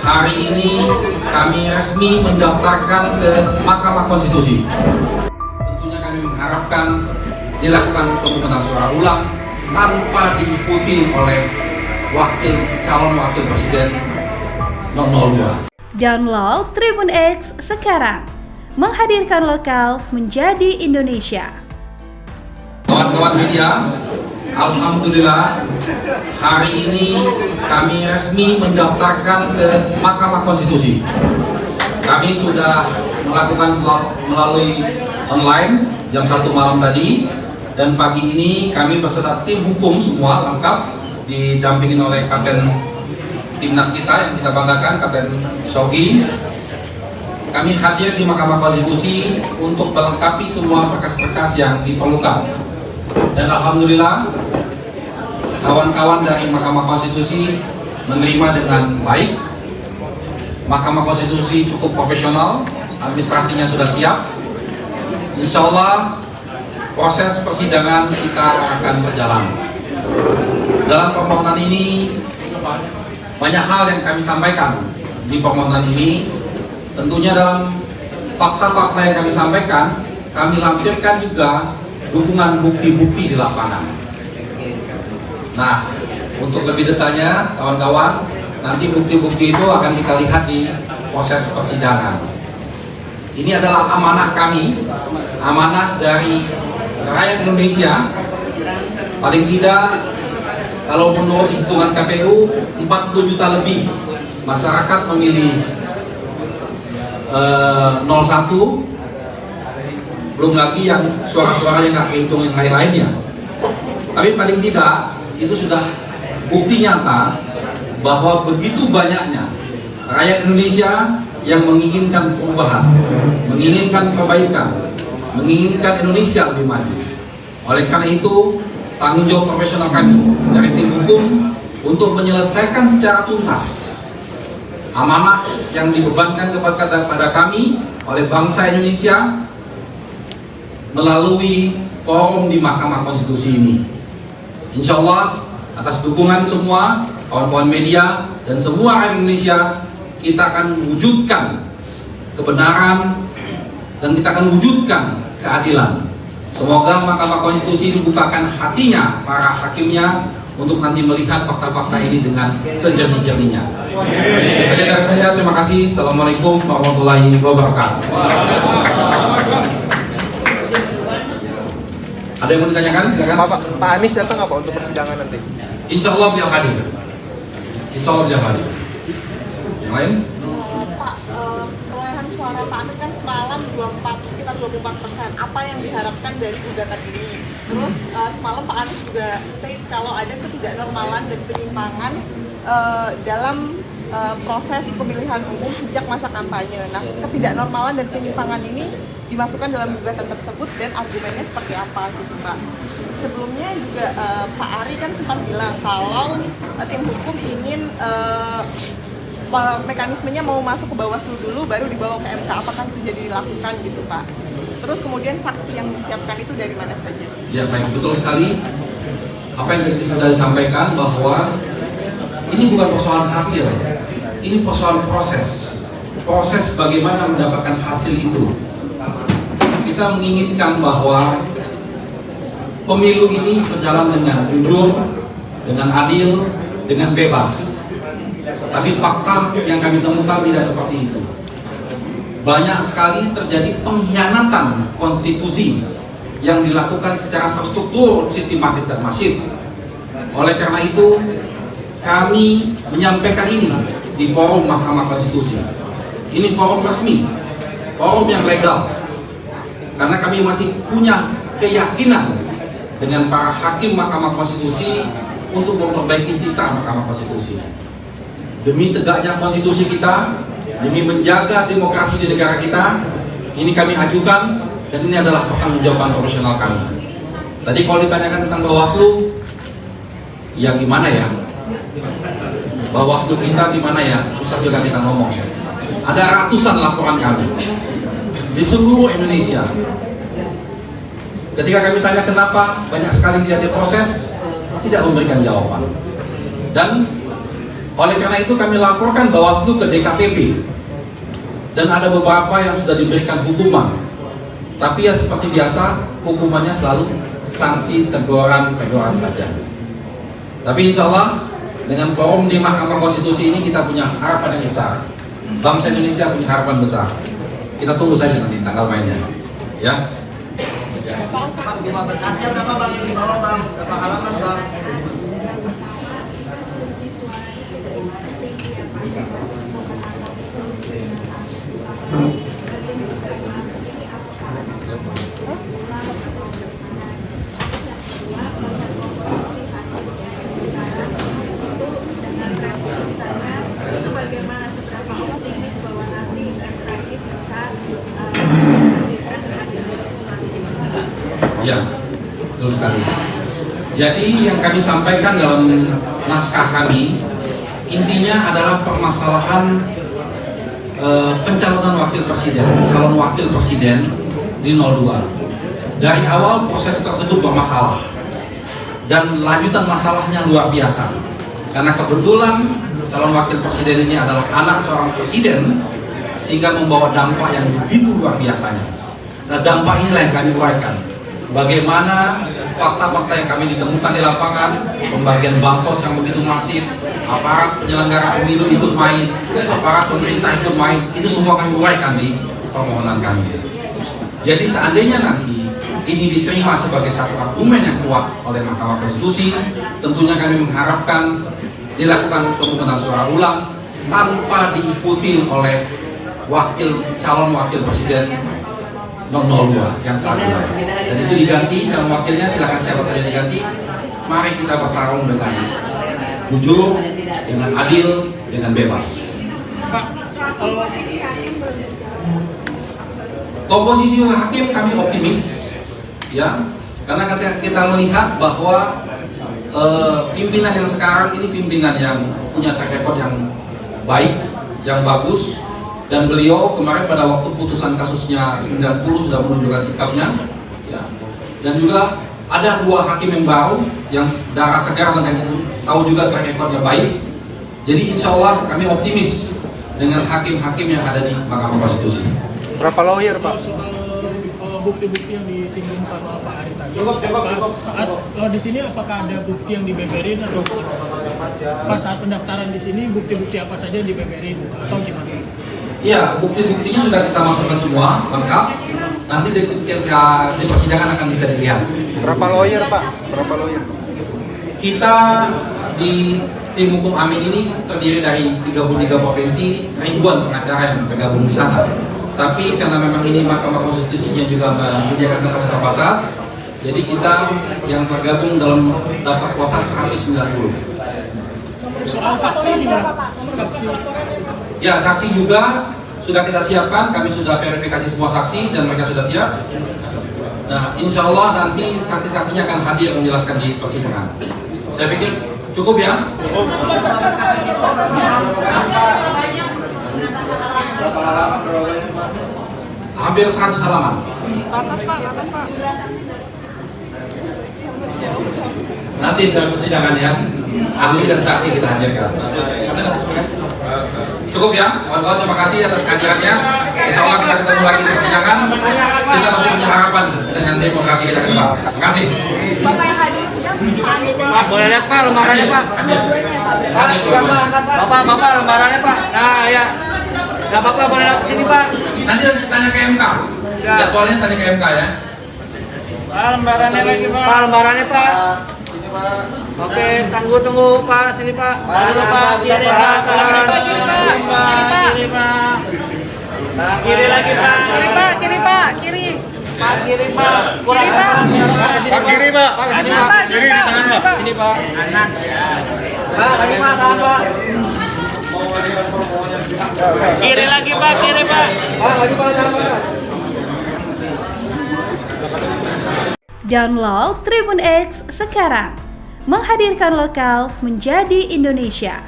hari ini kami resmi mendaftarkan ke Mahkamah Konstitusi. Tentunya kami mengharapkan dilakukan pemungutan suara ulang tanpa diikuti oleh calon wakil presiden nomor 2. Download Tribun X sekarang, menghadirkan lokal menjadi Indonesia. Kawan-kawan media, alhamdulillah hari ini kami resmi mendaftarkan ke Mahkamah Konstitusi. Kami sudah melakukan melalui online jam 1 malam tadi, dan pagi ini kami beserta tim hukum semua lengkap didampingin oleh Kapten Timnas kita yang kita banggakan, Kapten Shogi. Kami hadir di Mahkamah Konstitusi untuk melengkapi semua berkas-berkas yang diperlukan. Dan alhamdulillah kawan-kawan dari Mahkamah Konstitusi menerima dengan baik. Mahkamah Konstitusi cukup profesional, administrasinya sudah siap. Insya Allah proses persidangan kita akan berjalan. Dalam permohonan ini banyak hal yang kami sampaikan di permohonan ini. Tentunya dalam fakta-fakta yang kami sampaikan, kami lampirkan juga dukungan bukti-bukti di lapangan. Nah, untuk lebih detailnya, kawan-kawan, nanti bukti-bukti itu akan kita lihat di proses persidangan. Ini adalah amanah kami, amanah dari rakyat Indonesia. Paling tidak, kalau menurut hitungan KPU, 40 juta lebih masyarakat memilih 01, belum lagi yang suara-suaranya nggak kehitung yang lain-lainnya. Tapi paling tidak itu sudah bukti nyata bahwa begitu banyaknya rakyat Indonesia yang menginginkan perubahan, menginginkan perbaikan, menginginkan Indonesia lebih maju. Oleh karena itu, tanggung jawab profesional kami dari tim hukum untuk menyelesaikan secara tuntas amanah yang dibebankan kepada kami oleh bangsa Indonesia melalui forum di Mahkamah Konstitusi ini. Insya Allah atas dukungan semua kawan-kawan media dan semua rakyat Indonesia, kita akan wujudkan kebenaran dan kita akan wujudkan keadilan. Semoga Mahkamah Konstitusi dibukakan hatinya para hakimnya untuk nanti melihat fakta-fakta ini dengan sejernih-jernihnya. Dari saya, terima kasih. Assalamualaikum warahmatullahi wabarakatuh. Ada yang mau ditanyakan? Silakan. Pak Anies datang apa untuk persidangan nanti? Insya Allah beliau hadir. Insya Allah beliau hadir. Yang lain? Pak, perolehan suara Pak Anies kan semalam sekitar 24%. Apa yang diharapkan dari gugatan ini? Terus semalam Pak Anies juga state kalau ada ketidaknormalan dan penyimpangan dalam proses pemilihan umum sejak masa kampanye. Nah, ketidaknormalan dan penyimpangan ini dimasukkan dalam gugatan tersebut dan argumennya seperti apa gitu Pak. Sebelumnya juga Pak Ari kan sempat bilang kalau tim hukum ingin mekanismenya mau masuk ke Bawaslu dulu baru dibawa ke MK. Apakah itu jadi dilakukan gitu Pak? Terus kemudian saksi yang disiapkan itu dari mana saja? Ya baik, betul sekali apa yang tadi sudah disampaikan bahwa ini bukan persoalan hasil, ini persoalan proses bagaimana mendapatkan hasil itu. Kita menginginkan bahwa pemilu ini berjalan dengan jujur, dengan adil, dengan bebas. Tapi fakta yang kami temukan tidak seperti itu. Banyak sekali terjadi pengkhianatan konstitusi yang dilakukan secara terstruktur, sistematis dan masif. Oleh karena itu, kami menyampaikan ini di forum Mahkamah Konstitusi. Ini forum resmi, forum yang legal. Karena kami masih punya keyakinan dengan para hakim Mahkamah Konstitusi untuk memperbaiki citra Mahkamah Konstitusi. Demi tegaknya konstitusi kita, demi menjaga demokrasi di negara kita, ini kami ajukan dan ini adalah pertanggungjawaban profesional kami. Tadi kalau ditanyakan tentang Bawaslu, ya gimana ya? Bawaslu kita gimana ya? Susah juga kita ngomong. Ada ratusan laporan kami di seluruh Indonesia. Ketika kami tanya kenapa banyak sekali tidak diproses, tidak memberikan jawaban. Dan Oleh karena itu kami laporkan Bawaslu ke DKPP dan ada beberapa yang sudah diberikan hukuman. Tapi ya seperti biasa, hukumannya selalu sanksi teguran saja. Tapi insya Allah dengan forum di Mahkamah Konstitusi ini kita punya harapan yang besar. Bangsa Indonesia punya harapan besar. Kita tunggu saja nanti tanggal mainnya. Ya. Ya, betul sekali. Jadi yang kami sampaikan dalam naskah kami intinya adalah permasalahan pencalonan calon wakil presiden di 02. Dari awal proses tersebut bermasalah dan lanjutan masalahnya luar biasa. Karena kebetulan calon wakil presiden ini adalah anak seorang presiden sehingga membawa dampak yang begitu luar biasanya. Nah, dampak inilah yang kami uraikan. Bagaimana fakta-fakta yang kami ditemukan di lapangan, pembagian bansos yang begitu masif, aparat penyelenggara pemilu ikut main, aparat pemerintah ikut main, itu semua kami uraikan di permohonan kami. Jadi seandainya nanti ini diterima sebagai satu argumen yang kuat oleh Mahkamah Konstitusi, tentunya kami mengharapkan dilakukan pemungutan suara ulang tanpa diikuti oleh calon wakil presiden 02 yang saat ini. Dan itu diganti, calon wakilnya silakan siapa saja diganti. Mari kita bertarung dengan jujur, dengan adil, dengan bebas. Komposisi hakim kami optimis, ya, karena kita melihat bahwa pimpinan yang sekarang ini pimpinan yang punya track record yang baik, yang bagus. Dan beliau kemarin pada waktu putusan kasusnya 90 sudah menunjukkan sikapnya, ya. Dan juga ada 2 hakim yang baru yang darah segar dan yang tahu juga track recordnya baik. Jadi insya Allah kami optimis dengan hakim-hakim yang ada di Mahkamah Konstitusi. Berapa lawyer, Pak? Soal bukti-bukti yang disinggung sama Pak Ari tadi. Saat di sini apakah ada bukti yang dibeberin atau pas saat pendaftaran di sini bukti-bukti apa saja yang dibeberin atau gimana? Iya, bukti-buktinya sudah kita masukkan semua lengkap. Nanti di persidangan akan bisa dilihat. Berapa lawyer, Pak? Berapa lawyer? Kita di tim hukum Amin ini terdiri dari 33 provinsi, ribuan pengacara yang tergabung di sana. Tapi karena memang ini Mahkamah Konstitusinya juga menyediakan tempat terbatas, jadi kita yang tergabung dalam daftar kuasa 190. Soal saksi gimana? Saksi. Ya, saksi juga sudah kita siapkan, kami sudah verifikasi semua saksi dan mereka sudah siap. Nah, insya Allah nanti saksi-saksinya akan hadir menjelaskan di persidangan. Saya pikir cukup ya. Hampir 100 halaman. Atas Pak. Nanti dalam persidangan ya, ahli dan saksi kita hadirkan. Cukup ya, kawan-kawan, terima kasih atas kehadirannya. Insya Allah kita ketemu lagi di persidangan. Kita masih punya harapan dengan demokrasi kita ke depan. Terima kasih. Bapak yang hadir sidang, Pak, boleh lihat Pak lembarannya Pak. Bapak lembarannya Pak. Nah ya, nggak apa-apa boleh lihat sini Pak. Nanti tanya ke MK. Jadwalnya tanya ke MK ya. Pak lembarannya lagi Pak. Pak lembarannya Pak. Oke, tunggu Pak, sini Pak. Lalu Pak, kiri Pak, kiri Pak, kiri Pak. Kiri lagi Pak, kiri Pak, kiri. Pak kiri Pak, kiri Pak. Pak kiri Pak, Pak sini Pak. Kiri di tangan Pak, sini Pak. Kanan. Pak, lagi Pak, tahan Pak. Kiri lagi Pak, kiri Pak. Pak, lagi Pak, tahan Pak. Download Tribun X sekarang, menghadirkan lokal menjadi Indonesia.